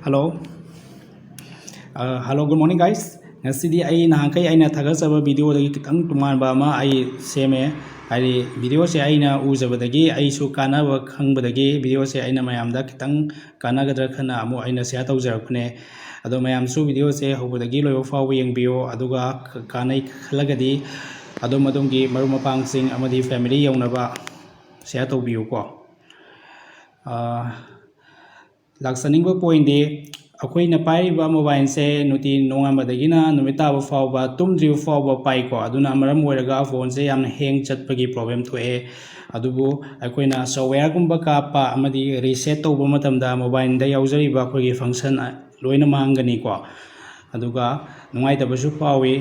Hello. Hello, good morning guys. Ngasi ai nahangkai aina thagasaba video dagi kitang tumanba ama ai seme ai video se aina uzabadagi ai su kanaba khangbadagi video se aina mayamda kitang kanagadra khana amu aina share tawjarakne ado mayam su video se hobadagi loyo fawo yengbiyo aduga kanai khalagadi ado madumgi marumapang sing amadi family yawnaba share tawbiyo ko laksaningba point de akoi na pairiba mobile se nuti nongambadagina numitaba fawba tumdriu fawba pai ko aduna maram oiraga phone se yamna hang chatpagi problem thoe adubu akoi na software gumba kapa amadi reset tawba matamda mobile da yaujariba akoigi function loina mangani ko aduga nungai tabasu fawi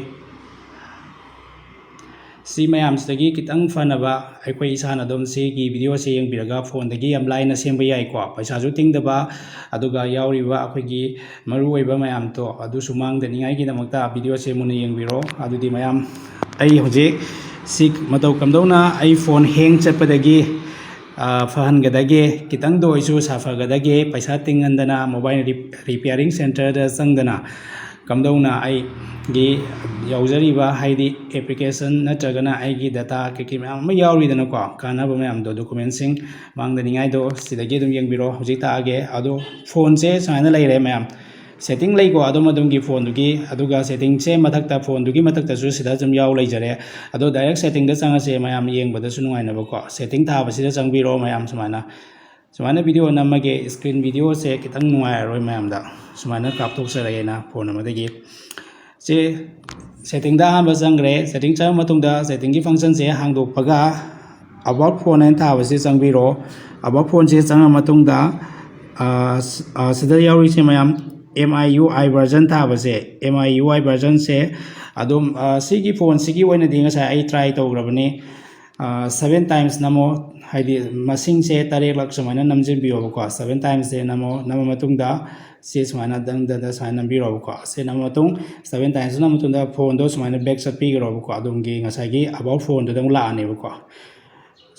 si mayam sidagi kitang fanaba akoi isana dom se gi video se yengbiraga phone dagi yam line na semba yai ko paisa ju tingdaba aduga yauriba akoigi maru oiba mayam to adu sumang daningai gi damakta video se muna yengbiro adudi mayam ai hoje sik matau kamdona ai phone hang chatpadagi fahan gadage kitang do isu safa gadage paisa tingandana mobile repairing center da sangdana kamdona ai gi yaujariba haidi application natragana aigi data kiki mayam ma yauridana ko kanaba mayam do document sing mangdaningai do sidagi dum yengbiro hojita age ado phone se saina leire mayam setting lei ko ado madumgi phone dugi aduga setting se mathakta phone dugi mathakta su sida jum yau leijare ado direct setting da changa se mayam yengbada su nungai na ko setting tha basida changbiro mayam sumana video namage screen video se kitang nungai roi mayam da sumana kaptok sare na phone amadagi se setting da hamba jangre setting cha matungda setting gi function se hangdok paga about phone and tha basi changbiro about phone se changa matungda sida yauri se mayam MIUI version tha base MIUI version se adum sigi phone sigi oina dinga sa ai try tawgrabani 7 times namo haidi masing se tarek lak samana namjin biyo ko 7 times se namo matungda se samana dang da sa nambiro ko se namo matung 7 times namo matungda phone do samana back shot pi gro ko adumgi ngasagi about phone do dang la ani ko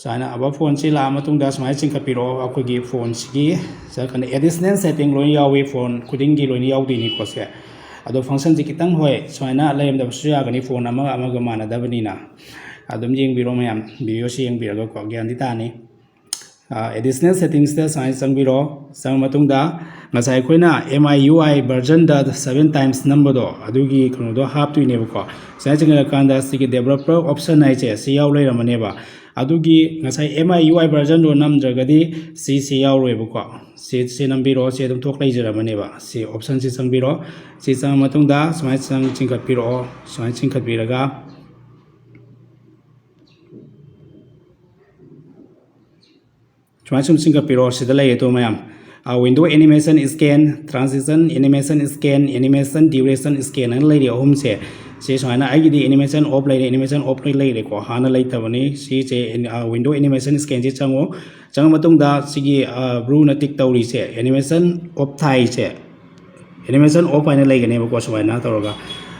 sana about phone si la matungda samai chingkapiro akogi phone sigi sa kan additional setting loi yawi phone kudingi loi yaudi ni ko se ado function ji kitang hoi saina layam da suya gani phone ama gamana dabani na adum jing biro mayam video si yang biro ko gyan ditani additional settings da sai sangbiro sang matungda ngasai khoina MIUI version da 7 times number do adugi khono do hap tu ne ko sai chingala kanda sigi developer option ai che si yaw lai ramane ba adugi ngasai MIUI version do namdragadi si yaw roi ko si nambiro se dum thok lai jaramane ba si option si sangbiro si sang matungda sai sang chingkat piro sai chingkat biraga Chuma Singapore Sidalay to Mayam. Window animation scan, transition animation scan, animation duration scan, and lady home say. Says when I get the animation of lady animation of lady ko Hana later when she say window animation scan chango, Changmatung da Sigi Bruna Tik Tauri say, animation of Thai say. Animation of final leg name of Koswana Toroga.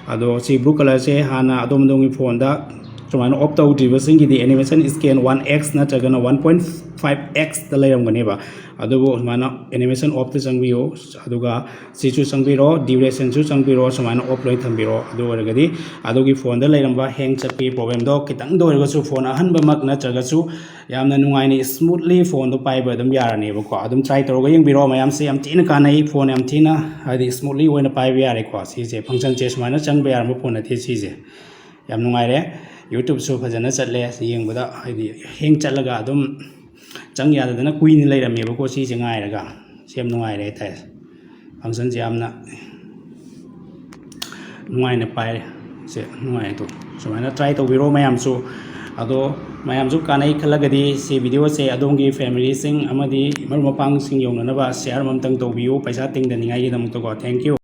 Ado see blue color say Hana Adomdongi Fonda. So one opt out reversing the animation scan 1x na chagana 1.5x the layam ganeba adugo mana animation opt the sangbio aduga sichu sangbiro duration chu sangbiro so mana opt loi thambiro adu oragadi adugi phone da layramba hang chapi problem do kitang do orga su phone ahan ba mak na chaga su yamna nungai ni smoothly phone do pai ba dum yarane ba ko adum try toroga yengbiro mayam se yam tina kanai phone yam tina hadi smoothly oina pai ba yare ko si je function che mana chang ba yar ma phone the si je yam nungai re YouTube so fajana chatle yengbada haidi heng chatlaga adum chang yadadana queen leirame ba ko si je ngai raga sem nungai re thai function je amna nungai ne pai se nungai to so mana try to biro mayam so ado mayam su kanai khalagadi se video se adongi family sing amadi marumapang sing yongna ba share mamtang to biu paisa ting da ningai dam to ko thank you